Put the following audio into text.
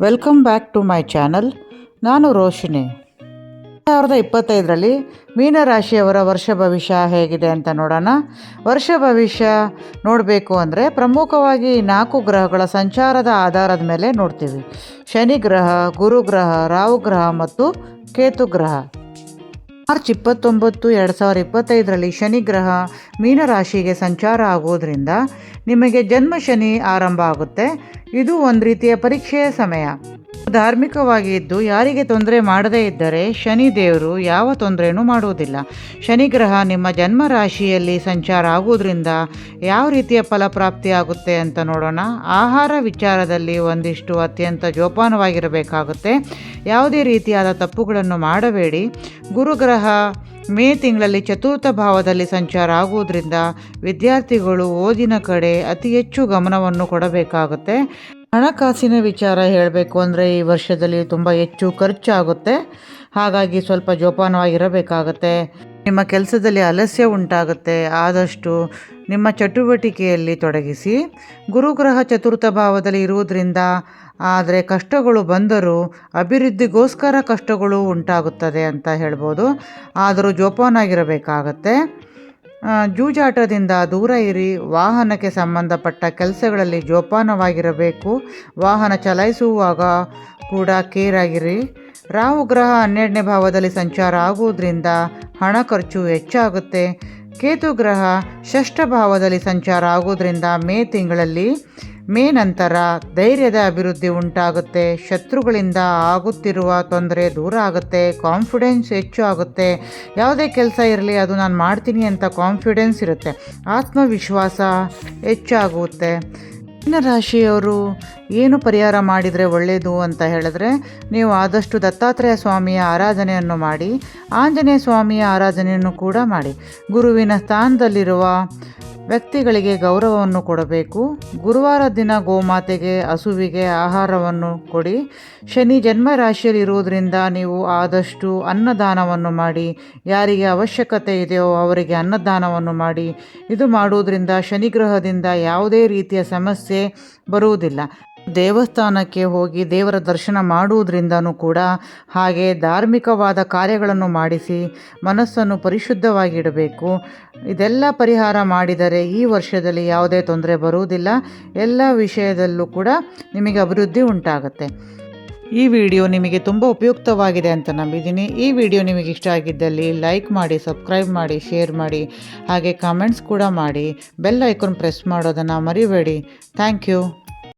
Welcome back to my channel. ನಾನು ರೋಶಿನಿ. 2025ರಲ್ಲಿ ಮೀನರಾಶಿಯವರ ವರ್ಷ ಭವಿಷ್ಯ ಹೇಗಿದೆ ಅಂತ ನೋಡೋಣ. ವರ್ಷ ಭವಿಷ್ಯ ನೋಡಬೇಕು ಅಂದರೆ ಪ್ರಮುಖವಾಗಿ 4 ಗ್ರಹಗಳ ಸಂಚಾರದ ಆಧಾರದ ಮೇಲೆ ನೋಡ್ತೀವಿ. ಶನಿ ಗ್ರಹ, ಗುರು ಗ್ರಹ, ರಾಹು ಗ್ರಹ ಮತ್ತು ಕೇತು ಗ್ರಹ. ಮಾರ್ಚ್ 29, 2025ರಲ್ಲಿ ಶನಿ ಗ್ರಹ ಮೀನರಾಶಿಗೆ ಸಂಚಾರ ಆಗೋದ್ರಿಂದ ನಿಮಗೆ ಜನ್ಮ ಶನಿ ಆರಂಭ ಆಗುತ್ತೆ. ಇದು ಒಂದು ರೀತಿಯ ಪರೀಕ್ಷೆಯ ಸಮಯ. ಧಾರ್ಮಿಕವಾಗಿ ಇದ್ದು ಯಾರಿಗೆ ತೊಂದರೆ ಮಾಡದೇ ಇದ್ದರೆ ಶನಿ ದೇವರು ಯಾವ ತೊಂದರೆನೂ ಮಾಡುವುದಿಲ್ಲ. ಶನಿ ಗ್ರಹ ನಿಮ್ಮ ಜನ್ಮ ರಾಶಿಯಲ್ಲಿ ಸಂಚಾರ ಆಗುವುದರಿಂದ ಯಾವ ರೀತಿಯ ಫಲಪ್ರಾಪ್ತಿ ಆಗುತ್ತೆ ಅಂತ ನೋಡೋಣ. ಆಹಾರ ವಿಚಾರದಲ್ಲಿ ಒಂದಿಷ್ಟು ಅತ್ಯಂತ ಜೋಪಾನವಾಗಿರಬೇಕಾಗುತ್ತೆ. ಯಾವುದೇ ರೀತಿಯಾದ ತಪ್ಪುಗಳನ್ನು ಮಾಡಬೇಡಿ. ಗುರುಗ್ರಹ ಮೇ ತಿಂಗಳಲ್ಲಿ ಚತುರ್ಥ ಭಾವದಲ್ಲಿ ಸಂಚಾರ ಆಗುವುದರಿಂದ ವಿದ್ಯಾರ್ಥಿಗಳು ಓದಿನ ಕಡೆ ಅತಿ ಹೆಚ್ಚು ಗಮನವನ್ನು ಕೊಡಬೇಕಾಗುತ್ತೆ. ಹಣಕಾಸಿನ ವಿಚಾರ ಹೇಳಬೇಕು ಅಂದರೆ ಈ ವರ್ಷದಲ್ಲಿ ತುಂಬ ಹೆಚ್ಚು ಖರ್ಚಾಗುತ್ತೆ. ಹಾಗಾಗಿ ಸ್ವಲ್ಪ ಜೋಪಾನವಾಗಿರಬೇಕಾಗತ್ತೆ. ನಿಮ್ಮ ಕೆಲಸದಲ್ಲಿ ಆಲಸ್ಯ ಉಂಟಾಗುತ್ತೆ. ಆದಷ್ಟು ನಿಮ್ಮ ಚಟುವಟಿಕೆಯಲ್ಲಿ ತೊಡಗಿಸಿ. ಗುರುಗ್ರಹ ಚತುರ್ಥ ಭಾವದಲ್ಲಿ ಇರುವುದರಿಂದ ಆದರೆ ಕಷ್ಟಗಳು ಬಂದರೂ ಅಭಿವೃದ್ಧಿಗೋಸ್ಕರ ಕಷ್ಟಗಳು ಉಂಟಾಗುತ್ತದೆ ಅಂತ ಹೇಳ್ಬೋದು. ಆದರೂ ಜೋಪಾನಾಗಿರಬೇಕಾಗತ್ತೆ. ಜೂಜಾಟದಿಂದ ದೂರ ಇರಿ. ವಾಹನಕ್ಕೆ ಸಂಬಂಧಪಟ್ಟ ಕೆಲಸಗಳಲ್ಲಿ ಜೋಪಾನವಾಗಿರಬೇಕು. ವಾಹನ ಚಲಾಯಿಸುವಾಗ ಕೂಡ ಕೇರ್ ಆಗಿರಿ. ರಾಹು ಗ್ರಹ 12ನೇ ಭಾವದಲ್ಲಿ ಸಂಚಾರ ಆಗುವುದರಿಂದ ಹಣ ಖರ್ಚು ಹೆಚ್ಚಾಗುತ್ತೆ. ಕೇತು ಗ್ರಹ 6ಠ ಭಾವದಲ್ಲಿ ಸಂಚಾರ ಆಗುವುದರಿಂದ ಮೇ ನಂತರ ಧೈರ್ಯದ ಅಭಿವೃದ್ಧಿ ಉಂಟಾಗುತ್ತೆ. ಶತ್ರುಗಳಿಂದ ಆಗುತ್ತಿರುವ ತೊಂದರೆ ದೂರ ಆಗುತ್ತೆ. ಕಾನ್ಫಿಡೆನ್ಸ್ ಹೆಚ್ಚು ಆಗುತ್ತೆ. ಯಾವುದೇ ಕೆಲಸ ಇರಲಿ ಅದು ನಾನು ಮಾಡ್ತೀನಿ ಅಂತ ಕಾನ್ಫಿಡೆನ್ಸ್ ಇರುತ್ತೆ. ಆತ್ಮವಿಶ್ವಾಸ ಹೆಚ್ಚಾಗುತ್ತೆ. ಮೀನರಾಶಿಯವರು ಏನು ಪರಿಹಾರ ಮಾಡಿದರೆ ಒಳ್ಳೆಯದು ಅಂತ ಹೇಳಿದ್ರೆ, ನೀವು ಆದಷ್ಟು ದತ್ತಾತ್ರೇಯ ಸ್ವಾಮಿಯ ಆರಾಧನೆಯನ್ನು ಮಾಡಿ. ಆಂಜನೇಯ ಸ್ವಾಮಿಯ ಆರಾಧನೆಯನ್ನು ಕೂಡ ಮಾಡಿ. ಗುರುವಿನ ಸ್ಥಾನದಲ್ಲಿರುವ ವ್ಯಕ್ತಿಗಳಿಗೆ ಗೌರವವನ್ನು ಕೊಡಬೇಕು. ಗುರುವಾರ ದಿನ ಗೋಮಾತೆಗೆ, ಹಸುವಿಗೆ ಆಹಾರವನ್ನು ಕೊಡಿ. ಶನಿ ಜನ್ಮ ರಾಶಿಯಲ್ಲಿ ಇರುವುದರಿಂದ ನೀವು ಆದಷ್ಟು ಅನ್ನದಾನವನ್ನು ಮಾಡಿ. ಯಾರಿಗೆ ಅವಶ್ಯಕತೆ ಇದೆಯೋ ಅವರಿಗೆ ಅನ್ನದಾನವನ್ನು ಮಾಡಿ. ಇದು ಮಾಡುವುದರಿಂದ ಶನಿಗ್ರಹದಿಂದ ಯಾವುದೇ ರೀತಿಯ ಸಮಸ್ಯೆ ಬರುವುದಿಲ್ಲ. ದೇವಸ್ಥಾನಕ್ಕೆ ಹೋಗಿ ದೇವರ ದರ್ಶನ ಮಾಡುವುದರಿಂದನೂ ಕೂಡ, ಹಾಗೆ ಧಾರ್ಮಿಕವಾದ ಕಾರ್ಯಗಳನ್ನು ಮಾಡಿಸಿ ಮನಸ್ಸನ್ನು ಪರಿಶುದ್ಧವಾಗಿಡಬೇಕು. ಇದೆಲ್ಲ ಪರಿಹಾರ ಮಾಡಿದರೆ ಈ ವರ್ಷದಲ್ಲಿ ಯಾವುದೇ ತೊಂದರೆ ಬರುವುದಿಲ್ಲ. ಎಲ್ಲ ವಿಷಯದಲ್ಲೂ ಕೂಡ ನಿಮಗೆ ಅಭಿವೃದ್ಧಿ ಉಂಟಾಗುತ್ತೆ. ಈ ವಿಡಿಯೋ ನಿಮಗೆ ತುಂಬ ಉಪಯುಕ್ತವಾಗಿದೆ ಅಂತ ನಂಬಿದ್ದೀನಿ. ಈ ವಿಡಿಯೋ ನಿಮಗೆ ಇಷ್ಟ ಆಗಿದ್ದಲ್ಲಿ ಲೈಕ್ ಮಾಡಿ, ಸಬ್ಸ್ಕ್ರೈಬ್ ಮಾಡಿ, ಶೇರ್ ಮಾಡಿ, ಹಾಗೆ ಕಾಮೆಂಟ್ಸ್ ಕೂಡ ಮಾಡಿ. ಬೆಲ್ ಐಕಾನ್ ಪ್ರೆಸ್ ಮಾಡೋದನ್ನು ಮರಿಬೇಡಿ. Thank you.